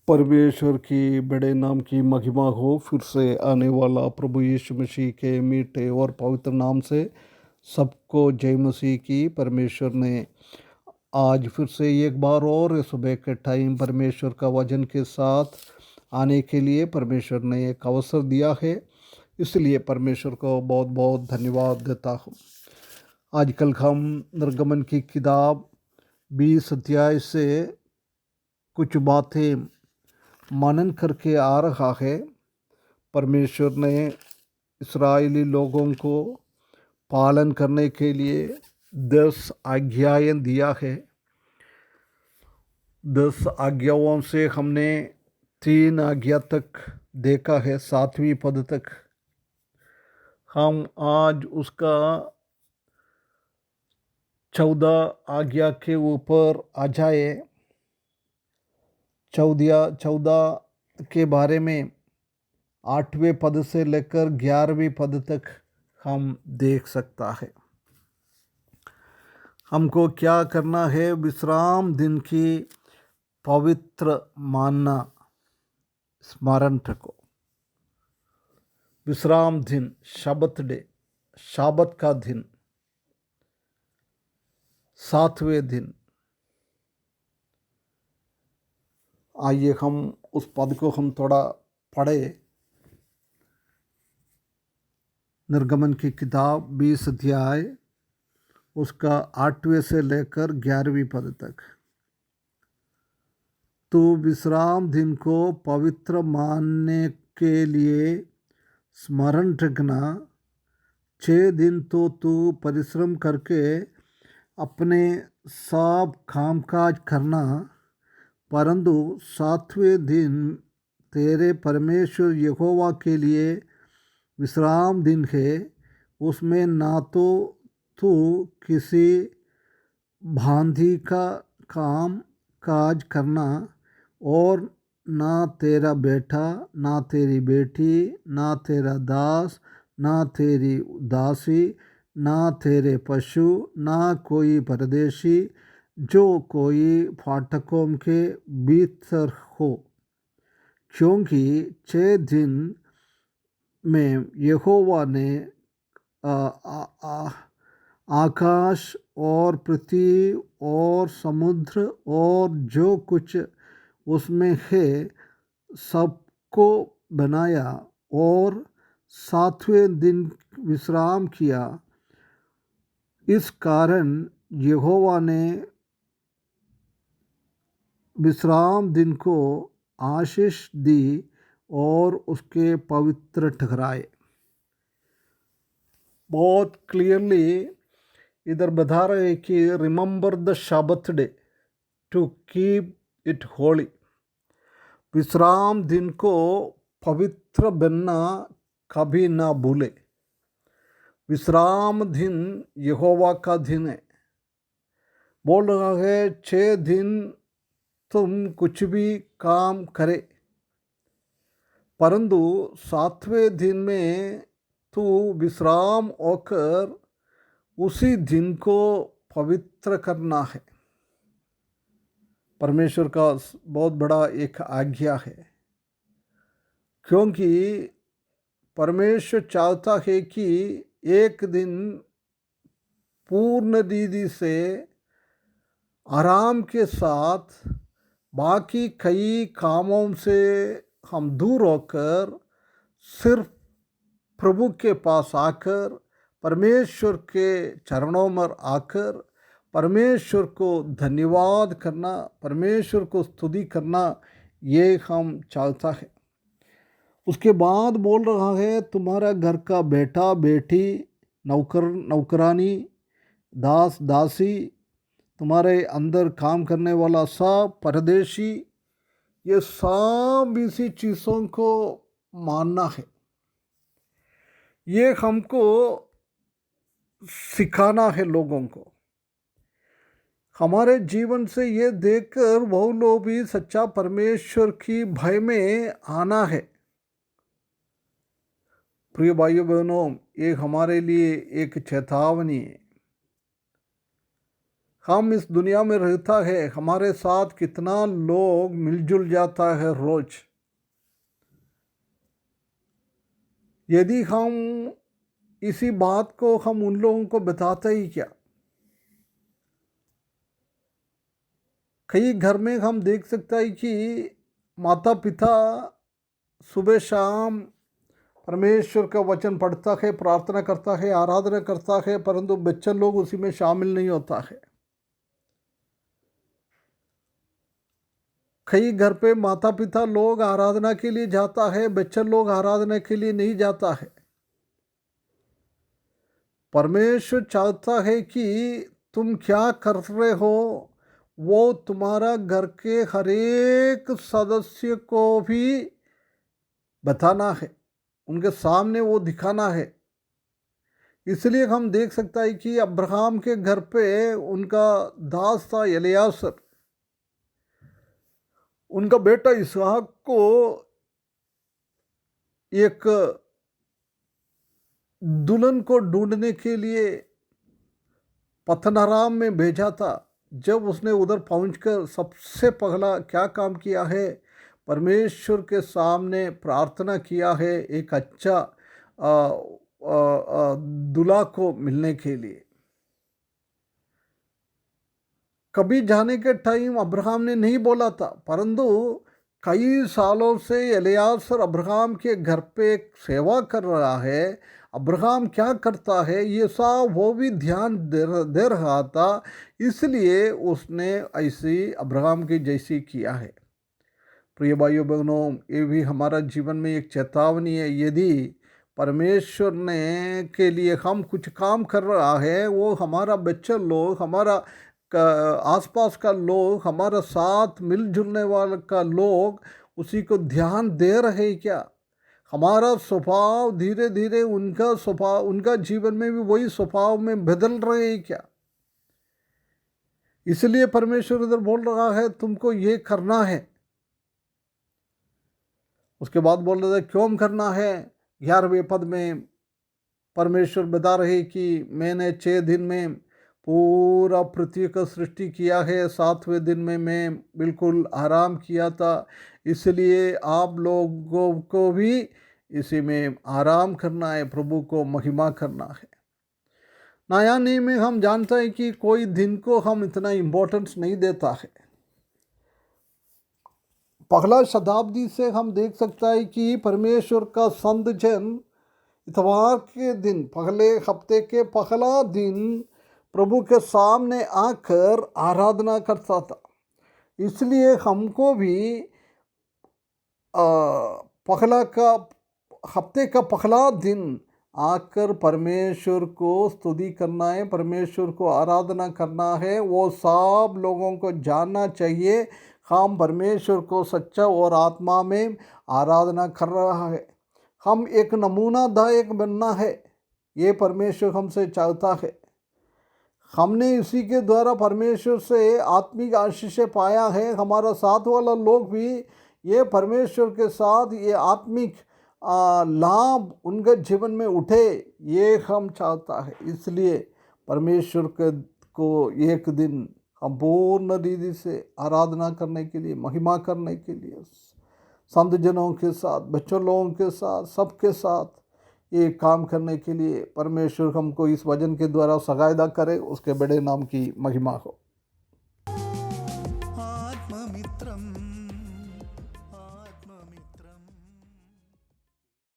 परमेश्वर की बड़े नाम की महिमा हो। फिर से आने वाला प्रभु यीशु मसीह के मीठे और पवित्र नाम से सबको जय मसीह की। परमेश्वर ने आज फिर से एक बार और सुबह के टाइम परमेश्वर का वचन के साथ आने के लिए परमेश्वर ने एक अवसर दिया है, इसलिए परमेश्वर को बहुत बहुत धन्यवाद देता हूँ। आजकल हम निर्गमन की किताब 20 अध्याय से कुछ बातें मनन करके आ रहा है। परमेश्वर ने इस्राएली लोगों को पालन करने के लिए 10 आज्ञाएं दिया है। 10 आज्ञाओं से हमने 3 आज्ञा तक देखा है, 7वीं पद तक। हम आज उसका 14 आज्ञा के ऊपर आ जाए। 14 के बारे में 8वें पद से लेकर 11वें पद तक हम देख सकता है। हमको क्या करना है? विश्राम दिन की पवित्र मानना, स्मरण रखो। विश्राम दिन, शबत डे, शाबत का दिन, 7वें दिन। आइए हम उस पद को हम थोड़ा पढ़े। निर्गमन की किताब 20 अध्याय, उसका 8वें से लेकर 11वीं पद तक। तो विश्राम दिन को पवित्र मानने के लिए स्मरण रखना। 6 दिन तो तू परिश्रम करके अपने सब कामकाज करना, परंतु 7वें दिन तेरे परमेश्वर यहोवा के लिए विश्राम दिन है। उसमें ना तो तू किसी भांति का काम काज करना, और ना तेरा बेटा, ना तेरी बेटी, ना तेरा दास, ना तेरी दासी, ना तेरे पशु, ना कोई परदेशी जो कोई फाटकों के भीतर हो, क्योंकि 6 दिन में यहोवा ने आकाश और पृथ्वी और समुद्र और जो कुछ उसमें है सबको बनाया, और 7वें दिन विश्राम किया। इस कारण यहोवा ने विश्राम दिन को आशीष दी और उसके पवित्र ठहराए। बहुत क्लियरली इधर बता रहे कि remember the Sabbath day to keep it holy. विश्राम दिन को पवित्र बनना कभी ना भूले। विश्राम दिन यहोवा का दिन है। बोल रहा है 6 दिन तुम कुछ भी काम करे, परंतु 7वें दिन में तू विश्राम होकर उसी दिन को पवित्र करना है। परमेश्वर का बहुत बड़ा एक आज्ञा है, क्योंकि परमेश्वर चाहता है कि एक दिन पूर्ण रीति से आराम के साथ बाकी कई कामों से हम दूर होकर सिर्फ प्रभु के पास आकर, परमेश्वर के चरणों में आकर परमेश्वर को धन्यवाद करना, परमेश्वर को स्तुति करना, ये हम चाहता है। उसके बाद बोल रहा है तुम्हारा घर का बेटा बेटी, नौकर नौकरानी, दास दासी, तुम्हारे अंदर काम करने वाला सब परदेशी, ये सब इसी चीज़ों को मानना है। ये हमको सिखाना है लोगों को। हमारे जीवन से ये देखकर वो लोग भी सच्चा परमेश्वर की भय में आना है। प्रिय भाइयों बहनों, ये हमारे लिए एक चेतावनी है। हम इस दुनिया में रहता है, हमारे साथ कितना लोग मिलजुल जाता है रोज। यदि हम इसी बात को हम उन लोगों को बताते ही क्या। कई घर में हम देख सकते हैं कि माता पिता सुबह शाम परमेश्वर का वचन पढ़ता है, प्रार्थना करता है, आराधना करता है, परंतु बच्चे लोग उसी में शामिल नहीं होता है। कई घर पे माता पिता लोग आराधना के लिए जाता है, बच्चे लोग आराधना के लिए नहीं जाता है। परमेश्वर चाहता है कि तुम क्या कर रहे हो वो तुम्हारा घर के हर एक सदस्य को भी बताना है, उनके सामने वो दिखाना है। इसलिए हम देख सकता है कि अब्राहम के घर पे उनका दास था एलियासर, उनका बेटा इसहाक को एक दुल्हन को ढूंढने के लिए पथनराम में भेजा था। जब उसने उधर पहुंचकर सबसे पहला क्या काम किया है, परमेश्वर के सामने प्रार्थना किया है एक अच्छा दूल्हा को मिलने के लिए। कभी जाने के टाइम अब्राहम ने नहीं बोला था, परंतु कई सालों से एलियासर अब्राहम के घर पे सेवा कर रहा है। अब्राहम क्या करता है ये सब वो भी ध्यान दे रहा था, इसलिए उसने ऐसी अब्राहम की जैसी किया है। प्रिय भाइयों बहनों, ये भी हमारा जीवन में एक चेतावनी है। यदि परमेश्वर ने के लिए हम कुछ काम कर रहा है, वो हमारा बच्चे लोग, हमारा आसपास का लोग, हमारा साथ मिलजुलने वाले का लोग उसी को ध्यान दे रहे हैं क्या? हमारा स्वभाव धीरे धीरे उनका स्वभाव, उनका जीवन में भी वही स्वभाव में बदल रहे हैं क्या? इसलिए परमेश्वर इधर बोल रहा है तुमको ये करना है। उसके बाद बोल रहे थे क्यों करना है। 11वें पद में परमेश्वर बता रहे कि मैंने 6 दिन में पूरा पृथ्वी का सृष्टि किया है, 7वें दिन में मैं बिल्कुल आराम किया था, इसलिए आप लोगों को भी इसी में आराम करना है, प्रभु को महिमा करना है। नया नियम में हम जानते हैं कि कोई दिन को हम इतना इम्पोर्टेंस नहीं देता है। पहला शताब्दी से हम देख सकता है कि परमेश्वर का संत जन इतवार के दिन, पहले हफ्ते के पहला दिन प्रभु के सामने आकर आराधना करता था। इसलिए हमको भी पहला का हफ्ते का पहला दिन आकर परमेश्वर को स्तुति करना है, परमेश्वर को आराधना करना है। वो सब लोगों को जानना चाहिए हम परमेश्वर को सच्चा और आत्मा में आराधना कर रहा है। हम एक नमूनादायक बनना है, ये परमेश्वर हमसे चाहता है। हमने इसी के द्वारा परमेश्वर से आत्मिक आशीष पाया है। हमारा साथ वाला लोग भी ये परमेश्वर के साथ ये आत्मिक लाभ उनके जीवन में उठे, ये हम चाहता है। इसलिए परमेश्वर को एक दिन हम पूर्ण रीति से आराधना करने के लिए, महिमा करने के लिए, संत जनों के साथ, बच्चों लोगों के साथ, सबके साथ ये काम करने के लिए परमेश्वर हमको इस वचन के द्वारा सहायता करे। उसके बड़े नाम की महिमा हो।